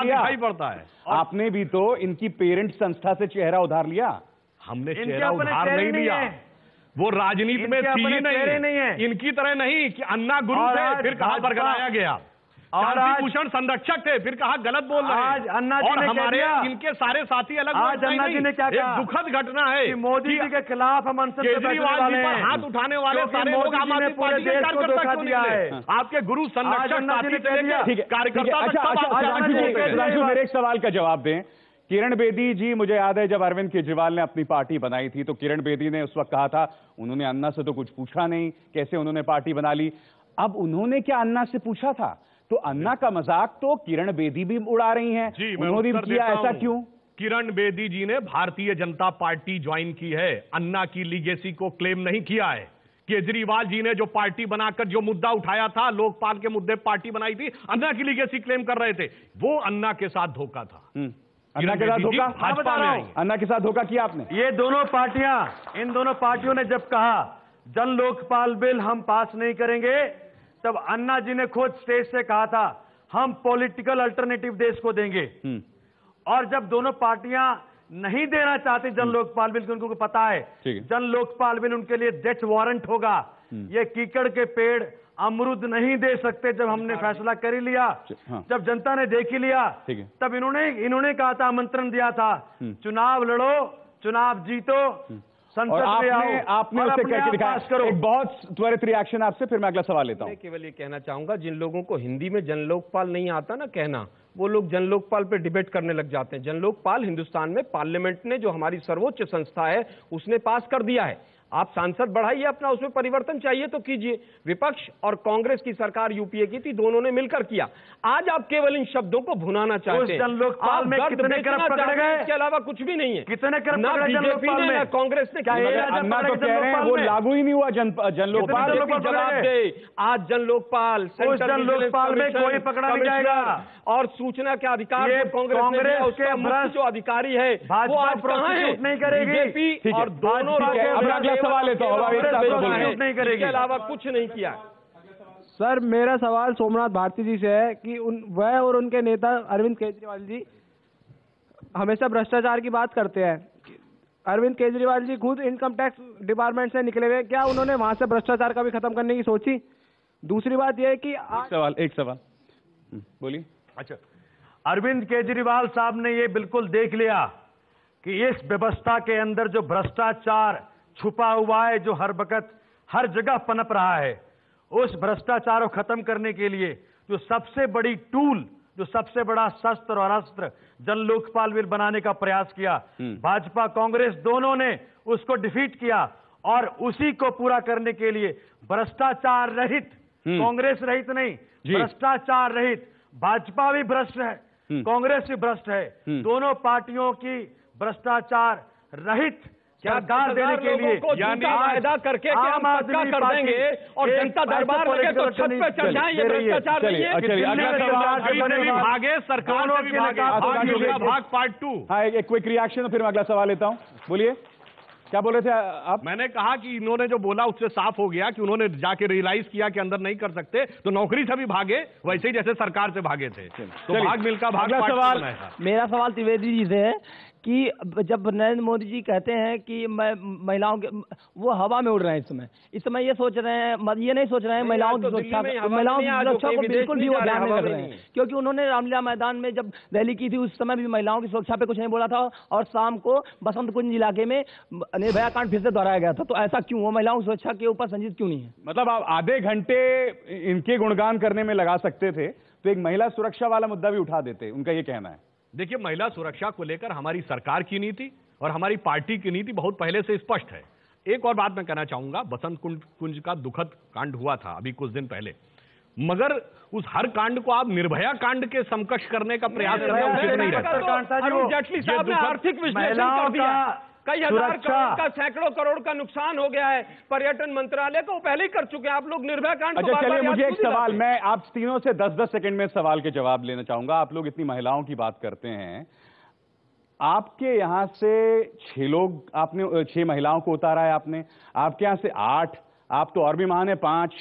दिखाई पड़ता है। आपने भी तो इनकी पेरेंट संस्था से चेहरा उधार लिया। हमने चेहरा उधार नहीं लिया, वो राजनीति में थी ही नहीं, इनकी तरह नहीं कि अन्ना गुरु थे फिर कहा बरगलाया गया, शांति भूषण संरक्षक थे फिर कहा गलत बोल रहे हैं। आज अन्ना जी और ने हमारे इनके सारे साथी अलग। आज अन्ना जी ने क्या कहा? दुखद घटना है कि मोदी जी के खिलाफ हम केजरीवाल जी पर हाथ उठाने वाले सारे लोग आम आदमी पार्टी के कार्यकर्ता क्यों निकले? आपके गुरु संरक्षक साथी से लेकर कार्यकर्ता। मेरे एक सवाल का जवाब दें। किरण बेदी जी, मुझे याद है जब अरविंद केजरीवाल ने अपनी पार्टी बनाई थी तो किरण बेदी ने उस वक्त कहा था उन्होंने अन्ना से तो कुछ पूछा नहीं, कैसे उन्होंने पार्टी बना ली। अब उन्होंने क्या अन्ना से पूछा था? तो अन्ना का मजाक तो किरण बेदी भी उड़ा रही हैं। उन्होंने भी किया, ऐसा क्यों? किरण बेदी जी ने भारतीय जनता पार्टी ज्वाइन की है, अन्ना की लीगेसी को क्लेम नहीं किया है। केजरीवाल जी ने जो पार्टी बनाकर जो मुद्दा उठाया था, लोकपाल के मुद्दे पार्टी बनाई थी, अन्ना की लीगेसी क्लेम कर रहे थे, वो अन्ना के साथ धोखा था। अन्ना के साथ धोखा? भाजपा में आई, अन्ना के साथ धोखा किया आपने। ये दोनों पार्टियां, इन दोनों पार्टियों ने जब कहा जन लोकपाल बिल हम पास नहीं करेंगे, तब अन्ना जी ने खुद स्टेज से कहा था हम पॉलिटिकल अल्टरनेटिव देश को देंगे। और जब दोनों पार्टियां नहीं देना चाहती जन लोकपाल बिल, उनको पता है जन लोकपाल बिल उनके लिए डेथ वारंट होगा, ये कीकड़ के पेड़ अमरूद नहीं दे सकते। जब हमने फैसला कर ही लिया, जब जनता ने देख ही लिया, तब इन्होंने कहा था, आमंत्रण दिया था, चुनाव लड़ो, चुनाव जीतो, और आपने उसे करके दिखाया। एक बहुत त्वरित रिएक्शन आपसे, फिर मैं अगला सवाल लेता हूं। मैं केवल ये कहना चाहूंगा, जिन लोगों को हिंदी में जनलोकपाल नहीं आता ना कहना, वो लोग जनलोकपाल पे डिबेट करने लग जाते हैं। जनलोकपाल हिंदुस्तान में पार्लियामेंट ने, जो हमारी सर्वोच्च संस्था है, उसने पास कर दिया है। आप सांसद बढ़ाइए अपना, उसमें परिवर्तन चाहिए तो कीजिए। विपक्ष और कांग्रेस की सरकार यूपीए की थी, दोनों ने मिलकर किया। आज आप केवल इन शब्दों को भुनाना चाहते हैं। जनलोकपाल में कितने करप्ट पकड़े गए? इसके अलावा कुछ भी नहीं है। कितने करप्ट ना बीजेपी ने ना कांग्रेस ने। अन्ना तो कह रहे हैं वो लागू ही नहीं हुआ जनलोकपाल। जवाब दे, आज जनलोकपाल में कोई पकड़ा नहीं जाएगा। और सूचना के अधिकार कांग्रेस के जो अधिकारी है वो आज कहां है? नहीं करेगी बीजेपी और दोनों सवाल लेता हूं, नहीं करेगी, इसके अलावा कुछ नहीं किया। सर मेरा सवाल सोमनाथ भारती जी से है कि वह और उनके नेता अरविंद केजरीवाल जी हमेशा भ्रष्टाचार की बात करते हैं। अरविंद केजरीवाल जी खुद इनकम टैक्स डिपार्टमेंट से निकले हुए, क्या उन्होंने वहां से भ्रष्टाचार का भी खत्म करने की सोची? दूसरी बात यह है कि एक सवाल बोलिए। अच्छा, अरविंद केजरीवाल साहब ने ये बिल्कुल देख लिया कि इस व्यवस्था के अंदर जो भ्रष्टाचार छुपा हुआ है, जो हर वक्त हर जगह पनप रहा है, उस भ्रष्टाचार को खत्म करने के लिए जो सबसे बड़ी टूल, जो सबसे बड़ा शस्त्र और अस्त्र जन लोकपाल बिल बनाने का प्रयास किया, भाजपा कांग्रेस दोनों ने उसको डिफीट किया। और उसी को पूरा करने के लिए भ्रष्टाचार रहित, कांग्रेस रहित नहीं, भ्रष्टाचार रहित, भाजपा भी भ्रष्ट है, कांग्रेस भी भ्रष्ट है, दोनों पार्टियों की भ्रष्टाचार रहित सरकार देने के लिए वायदा करके कि हम पक्का कर देंगे और जनता दरबार लगे तो छत पे चढ़ जाएं। ये भ्रष्टाचार नहीं है। भागे सरकार से भी भाग पार्ट 2। हाँ, एक क्विक रिएक्शन, फिर मैं अगला सवाल लेता हूं। बोलिए। क्या बोल रहे थे आप? मैंने कहा कि इन्होंने जो बोला उससे साफ हो गया कि उन्होंने जाके रियलाइज किया कि अंदर नहीं कर सकते, तो नौकरी से भी भागे, वैसे ही जैसे सरकार से भागे थे। तो भाग मिलका भाग अगला सवाल, मेरा सवाल त्रिवेदी जी से है कि जब नरेंद्र मोदी जी कहते हैं कि महिलाओं के, वो हवा में उड़ रहे हैं इस समय ये सोच रहे हैं, ये नहीं सोच रहे हैं महिलाओं की सुरक्षा को बिल्कुल भी वो ध्यान नहीं रख रहे हैं, क्योंकि उन्होंने रामलीला मैदान में जब रैली की थी उस समय भी महिलाओं की सुरक्षा पे कुछ नहीं बोला था, और शाम को बसंत कुंज इलाके में निर्भया कांड फिर से दोहराया गया था। तो ऐसा क्यों, वो महिलाओं की सुरक्षा के ऊपर संजीत क्यों नहीं है? मतलब आप आधे घंटे इनके गुणगान करने में लगा सकते थे तो एक महिला सुरक्षा वाला मुद्दा भी उठा देते, उनका ये कहना है। देखिए, महिला सुरक्षा को लेकर हमारी सरकार की नीति और हमारी पार्टी की नीति बहुत पहले से स्पष्ट है। एक और बात मैं कहना चाहूंगा, बसंत कुंज का दुखद कांड हुआ था अभी कुछ दिन पहले, मगर उस हर कांड को आप निर्भया कांड के समकक्ष करने का प्रयास करना उचित नहीं रहता। अरुण जेटली साहब ने आर्थिक विश्लेषण कर दिया, कई हजार करोड़ का, सैकड़ों करोड़ का नुकसान हो गया है पर्यटन मंत्रालय को, पहले ही कर चुके हैं आप लोग निर्भया कांड। अच्छा चलिए, मुझे एक सवाल, मैं आप तीनों से 10-10 सेकंड में सवाल के जवाब लेना चाहूंगा। आप लोग इतनी महिलाओं की बात करते हैं, आपके यहां से 6 महिलाओं को उतारा है आपने, आपके यहां से 8, आप तो और भी महान है 5,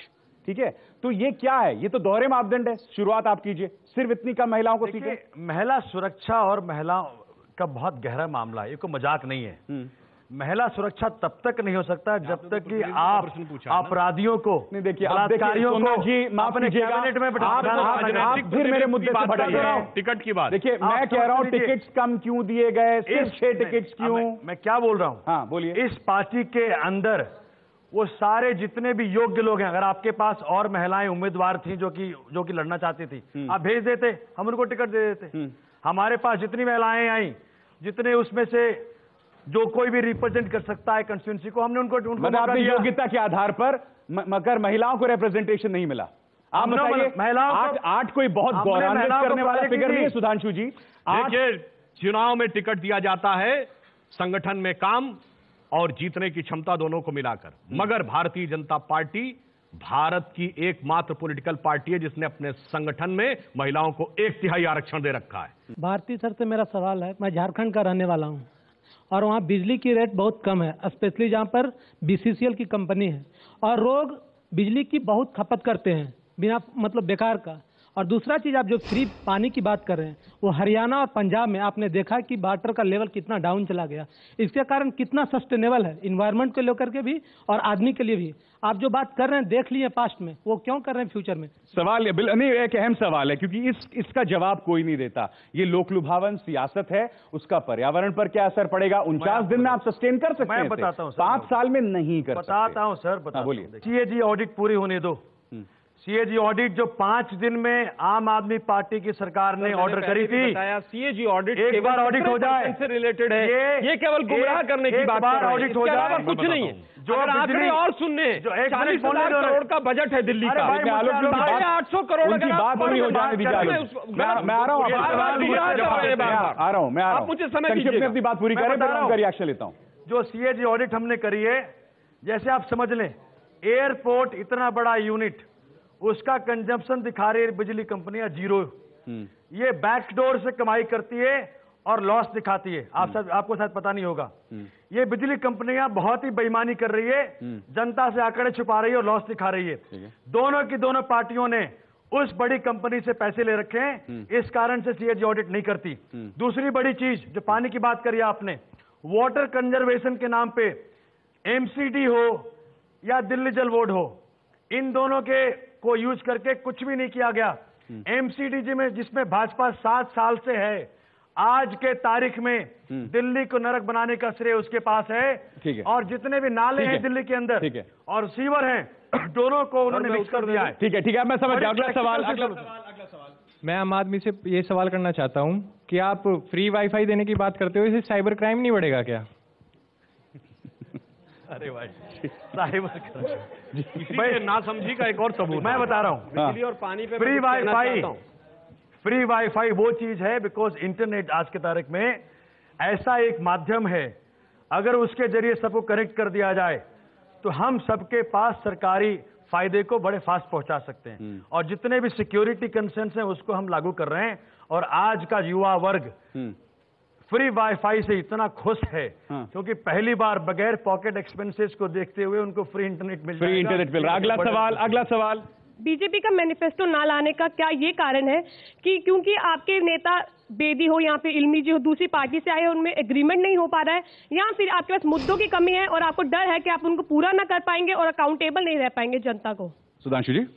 ठीक है? तो ये क्या है? ये तो दोहरे मापदंड है। शुरुआत आप कीजिए, सिर्फ इतनी कम महिलाओं को सीखे। महिला सुरक्षा और महिलाओं का बहुत गहरा मामला है, ये कोई मजाक नहीं है। महिला सुरक्षा तब तक नहीं हो सकता जब तक कि आप अपराधियों को, नहीं देखिए, बलात्कारियों को माफ अपने कैबिनेट में बिठा, आप फिर मेरे मुद्दे से भटक रहे हैं। टिकट की बात, देखिए मैं कह रहा हूं टिकट्स कम क्यों दिए गए, सिर्फ 6 टिकट्स क्यों? मैं क्या बोल रहा हूं? हाँ बोलिए। इस पार्टी के अंदर वो सारे जितने भी योग्य लोग हैं, अगर आपके पास और महिलाएं उम्मीदवार थी जो कि लड़ना चाहती थी, आप भेज देते, हम उनको टिकट दे देते। हमारे पास जितनी महिलाएं आई, जितने उसमें से जो कोई भी रिप्रेजेंट कर सकता है कंस्टिट्यूंसी को, हमने उनको अपनी योग्यता के आधार पर, मगर महिलाओं को रिप्रेजेंटेशन नहीं मिला। आप बताइए, महिलाओं 8 कोई बहुत गौरवान्वित करने वाला फिगर नहीं है सुधांशु जी। देखिए, चुनाव में टिकट दिया जाता है संगठन में काम और जीतने की क्षमता दोनों को मिलाकर, मगर भारतीय जनता पार्टी भारत की एकमात्र पॉलिटिकल पार्टी है जिसने अपने संगठन में महिलाओं को 1/3 आरक्षण दे रखा है। भारती सर से मेरा सवाल है, मैं झारखंड का रहने वाला हूं और वहां बिजली की रेट बहुत कम है, स्पेशली जहां पर बीसीसीएल की कंपनी है, और लोग बिजली की बहुत खपत करते हैं बिना मतलब बेकार का। और दूसरा चीज, आप जो फ्री पानी की बात कर रहे हैं, वो हरियाणा और पंजाब में आपने देखा कि वाटर का लेवल कितना डाउन चला गया। इसके कारण कितना सस्टेनेबल है इन्वायरमेंट को लेकर के भी और आदमी के लिए भी। आप जो बात कर रहे हैं देख लिए पास्ट में, वो क्यों कर रहे हैं फ्यूचर में? सवाल नहीं, एक अहम सवाल है, क्योंकि इसका जवाब कोई नहीं देता। ये लोकलुभावन सियासत है, उसका पर्यावरण पर क्या असर पड़ेगा? 49 दिन में आप सस्टेन कर सकते हैं, मैं बताता हूं, 5 साल में नहीं कर सकते। बताता हूं सर, बोलिए। सीएजी ऑडिट पूरी होने दो। सीएजी ऑडिट जो 5 दिन में आम आदमी पार्टी की सरकार ने ऑर्डर करी थी, सीएजी ऑडिट एक बार ऑडिट हो जाए से रिलेटेड है, ये केवल गुमराह करने की बात है, ऑडिट हो जाए, कुछ नहीं है। जो आंकड़े और सुनने, जो 40,000 करोड़ का बजट है दिल्ली का, 800 करोड़ की बात नहीं हो जाने दीजिए। मैं आ रहा हूँ, मुझे समय दीजिए, अपनी बात पूरी करें, मैं रिएक्शन लेता हूँ। जो सीएजी ऑडिट हमने करी है, जैसे आप समझ लें एयरपोर्ट इतना बड़ा यूनिट, उसका कंजम्पशन दिखा रही है बिजली कंपनियां 0। ये बैकडोर से कमाई करती है और लॉस दिखाती है। आपको शायद पता नहीं होगा, ये बिजली कंपनियां बहुत ही बेईमानी कर रही है, जनता से आंकड़े छुपा रही है और लॉस दिखा रही है। दोनों की दोनों पार्टियों ने उस बड़ी कंपनी से पैसे ले रखे हैं, इस कारण से सीएजी ऑडिट नहीं करती। दूसरी बड़ी चीज, जो पानी की बात करी आपने, वाटर कंजर्वेशन के नाम पे एमसीडी हो या दिल्ली जल बोर्ड हो, इन दोनों के को यूज करके कुछ भी नहीं किया गया। एमसीडी में जिसमें भाजपा 7 साल से है, आज के तारीख में दिल्ली को नरक बनाने का श्रेय उसके पास है। और जितने भी नाले हैं दिल्ली के अंदर और सीवर हैं, दोनों को उन्होंने मिक्स कर दिया है। ठीक है, मैं समझ गया। अगला सवाल। मैं आम आदमी से ये सवाल करना चाहता हूं कि आप फ्री वाईफाई देने की बात करते हो, इससे साइबर क्राइम नहीं बढ़ेगा क्या? अरे भाई, साइबर भाई ना समझी का एक और सबूत मैं बता रहा हूं। बिजली और पानी पे फ्री वाईफाई वो चीज है, बिकॉज इंटरनेट आज के तारीख में ऐसा एक माध्यम है, अगर उसके जरिए सबको कनेक्ट कर दिया जाए तो हम सबके पास सरकारी फायदे को बड़े फास्ट पहुंचा सकते हैं। और जितने भी सिक्योरिटी कंसर्न्स हैं उसको हम लागू कर रहे हैं। और आज का युवा वर्ग फ्री वाईफाई से इतना खुश है क्योंकि पहली बार बगैर पॉकेट एक्सपेंसेस को देखते हुए उनको फ्री इंटरनेट मिल फ्री इंटरनेट मिल रहा। अगला सवाल बीजेपी का मैनिफेस्टो ना लाने का क्या ये कारण है कि क्योंकि आपके नेता बेदी हो या फिर इल्मी जी हो दूसरी पार्टी से आए हैं, उनमें एग्रीमेंट नहीं हो पा रहा है, या फिर आपके पास मुद्दों की कमी है और आपको डर है कि आप उनको पूरा ना कर पाएंगे और अकाउंटेबल नहीं रह पाएंगे जनता को? सुधांशु जी,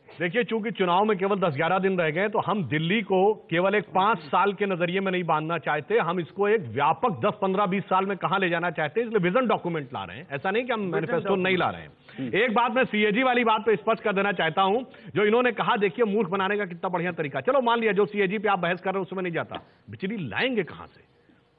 देखिए, चूंकि चुनाव में केवल 10-11 दिन रह गए तो हम दिल्ली को केवल एक 5 साल के नजरिए में नहीं बांधना चाहते, हम इसको एक व्यापक 10-15-20 साल में कहां ले जाना चाहते हैं, इसलिए विजन डॉक्यूमेंट ला रहे हैं। ऐसा नहीं कि हम मैनिफेस्टो नहीं ला रहे हैं। एक बात मैं सीएजी वाली बात पे स्पष्ट कर देना चाहता हूं, जो इन्होंने कहा, देखिए मूर्ख बनाने का कितना बढ़िया तरीका। चलो मान लिया जो सीएजी पे आप बहस कर रहे हो उसमें नहीं जाता, बिजली लाएंगे कहां से?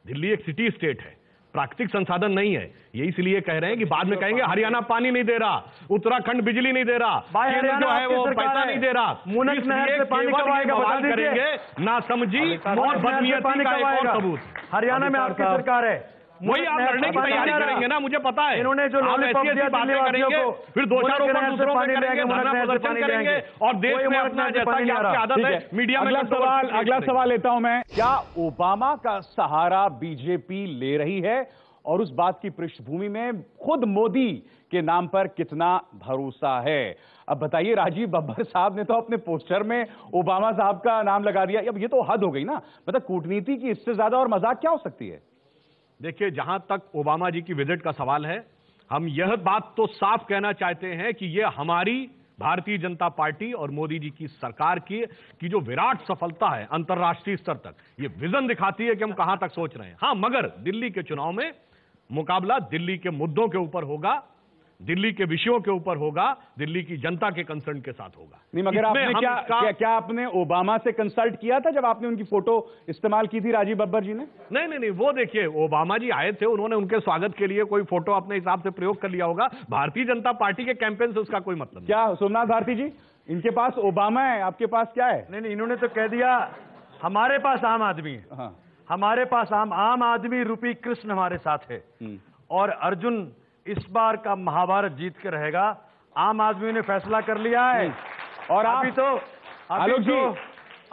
दिल्ली एक सिटी स्टेट है, प्राकृतिक संसाधन नहीं है। ये इसलिए कह रहे हैं कि बाद में कहेंगे हरियाणा पानी नहीं दे रहा, उत्तराखंड बिजली नहीं दे रहा, केंद्र जो है वो पैसा नहीं दे रहा। मुनक नहर से पानी कब आएगा बता दीजिए। करेंगे ना समझी और बदनीयती का एक और सबूत। हरियाणा में आपकी सरकार है, वही आप लड़ने की तैयारी करेंगे ना, मुझे पता है। इन्होंने जो लॉलीपॉप दिया बातें करेंगे, फिर दोषारोपण दूसरों पे करेंगे, धरना प्रदर्शन करेंगे और देश में अपना जैसा कि आपकी आदत है मीडिया में। अगला सवाल लेता हूं मैं, क्या ओबामा का सहारा बीजेपी ले रही है और उस बात की पृष्ठभूमि में खुद मोदी के नाम पर कितना भरोसा है? अब बताइए, राजीव बब्बर साहब ने तो अपने पोस्टर में ओबामा साहब का नाम लगा दिया। अब ये तो हद हो गई ना, मतलब कूटनीति की इससे ज्यादा और मजाक क्या हो सकती है? देखिए, जहां तक ओबामा जी की विजिट का सवाल है, हम यह बात तो साफ कहना चाहते हैं कि यह हमारी भारतीय जनता पार्टी और मोदी जी की सरकार की जो विराट सफलता है अंतर्राष्ट्रीय स्तर तक, ये विजन दिखाती है कि हम कहां तक सोच रहे हैं। हां, मगर दिल्ली के चुनाव में मुकाबला दिल्ली के मुद्दों के ऊपर होगा, दिल्ली के विषयों के ऊपर होगा, दिल्ली की जनता के कंसर्न के साथ होगा। नहीं, मगर आपने क्या आपने ओबामा से कंसल्ट किया था जब आपने उनकी फोटो इस्तेमाल की थी राजीव बब्बर जी ने? नहीं, वो देखिए, ओबामा जी आए थे, उन्होंने उनके स्वागत के लिए कोई फोटो अपने हिसाब से प्रयोग कर लिया होगा। भारतीय जनता पार्टी के कैंपेन से उसका कोई मतलब नहीं। क्या सोमनाथ भारती जी, इनके पास ओबामा है, आपके पास क्या है? नहीं, इन्होंने तो कह दिया हमारे पास आम आदमी है। हाँ। हमारे पास आम आदमी रूपी कृष्ण हमारे साथ है और अर्जुन इस बार का महाभारत जीत के रहेगा। आम आदमी ने फैसला कर लिया है। और आलोक जी,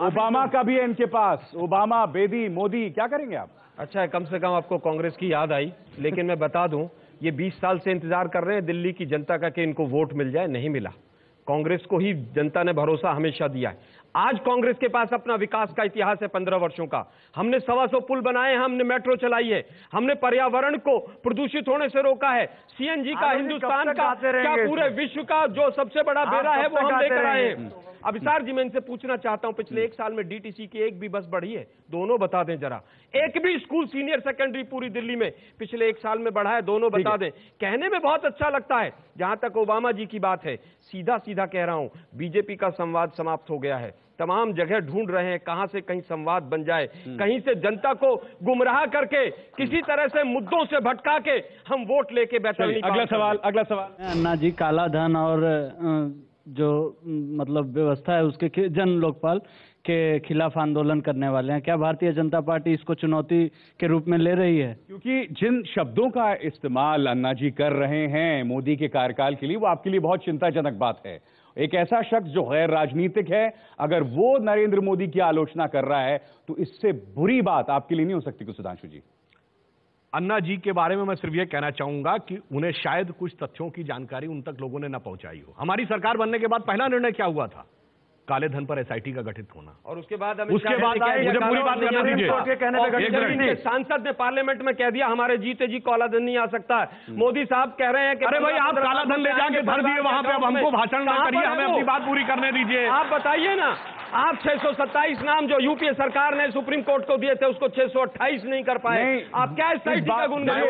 ओबामा का भी है इनके पास, ओबामा, बेदी, मोदी, क्या करेंगे आप? अच्छा है, कम से कम आपको कांग्रेस की याद आई। लेकिन मैं बता दूं, ये 20 साल से इंतजार कर रहे हैं दिल्ली की जनता का कि इनको वोट मिल जाए, नहीं मिला। कांग्रेस को ही जनता ने भरोसा हमेशा दिया है। आज कांग्रेस के पास अपना विकास का इतिहास है 15 वर्षों का। हमने 125 पुल बनाए हैं, हमने मेट्रो चलाई है, हमने पर्यावरण को प्रदूषित होने से रोका है, सीएनजी का हिंदुस्तान का क्या पूरे विश्व का जो सबसे बड़ा बेड़ा है वो हम लेकर आए हैं। अभिसार जी, मैं इनसे पूछना चाहता हूं, पिछले 1 साल में डीटीसी की एक भी बस बढ़ी है? दोनों बता दें जरा। एक भी स्कूल सीनियर सेकेंडरी पूरी दिल्ली में पिछले 1 साल में बढ़ा है? दोनों बता दें। कहने में बहुत अच्छा लगता है। जहां तक ओबामा जी की बात है, सीधा सीधा कह रहा हूं, बीजेपी का संवाद समाप्त हो गया है। तमाम जगह ढूंढ रहे हैं कहां से कहीं संवाद बन जाए, कहीं से जनता को गुमराह करके किसी तरह से मुद्दों से भटका के हम वोट लेके बेहतर। अगला सवाल अन्ना जी काला धन और जो मतलब व्यवस्था है उसके जन लोकपाल के खिलाफ आंदोलन करने वाले हैं। क्या भारतीय जनता पार्टी इसको चुनौती के रूप में ले रही है? क्योंकि जिन शब्दों का इस्तेमाल अन्ना जी कर रहे हैं मोदी के कार्यकाल के लिए, वो आपके लिए बहुत चिंताजनक बात है। एक ऐसा शख्स जो गैर राजनीतिक है, अगर वो नरेंद्र मोदी की आलोचना कर रहा है तो इससे बुरी बात आपके लिए नहीं हो सकती। कुछ सुधांशु जी, अन्ना जी के बारे में मैं सिर्फ ये कहना चाहूंगा कि उन्हें शायद कुछ तथ्यों की जानकारी उन तक लोगों ने न पहुंचाई हो। हमारी सरकार बनने के बाद पहला निर्णय क्या हुआ था? काले धन पर एसआईटी का गठित होना। और उसके बाद मुझे पूरी बात करने दीजिए। सांसद ने पार्लियामेंट में कह दिया हमारे जीते जी काला धन नहीं आ सकता है। मोदी साहब कह रहे हैं कि अरे भाई, आप काला धन ले जाके भर दिए वहां पे, अब हमको भाषण ना करिए, हमें अपनी बात पूरी करने दीजिए। आप बताइए ना, आप 627 नाम जो यूपीए सरकार ने सुप्रीम कोर्ट को दिए थे उसको 628 नहीं कर पाए। आप क्या एसआईटी का गुनगान?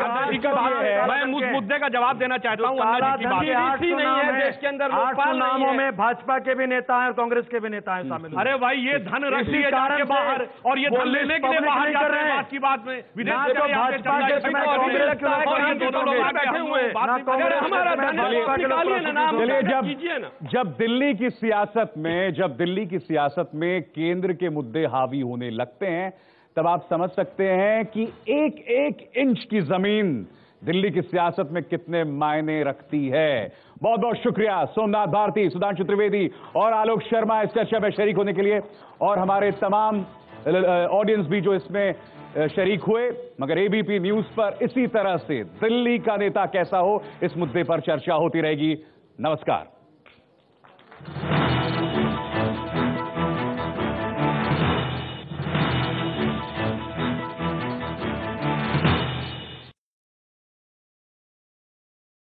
मैं उस मुद्दे का जवाब देना चाहता हूँ। अन्ना जी की बात नहीं है देश के अंदर। लोकपाल नामों में भाजपा के भी नेता हैं और कांग्रेस के भी नेता हैं शामिल। अरे भाई, ये धन रखी है जाके बाहर और ये धन लेने के लिए बाहर जा रहे हैं। बात की बात में विदेश में भाजपा के समय कांग्रेस के दोनों लोग बैठे हुए हैं। हमारा धन निकालिए ना, नाम कीजिए ना। जब दिल्ली की सियासत में केंद्र के मुद्दे हावी होने लगते हैं, तब आप समझ सकते हैं कि एक एक इंच की जमीन दिल्ली की सियासत में कितने मायने रखती है। बहुत बहुत शुक्रिया सोमनाथ भारती, सुधांशु त्रिवेदी और आलोक शर्मा इस चर्चा में शरीक होने के लिए, और हमारे तमाम ऑडियंस भी जो इसमें शरीक हुए, मगर एबीपी न्यूज पर इसी तरह से दिल्ली का नेता कैसा हो, इस मुद्दे पर चर्चा होती रहेगी। नमस्कार।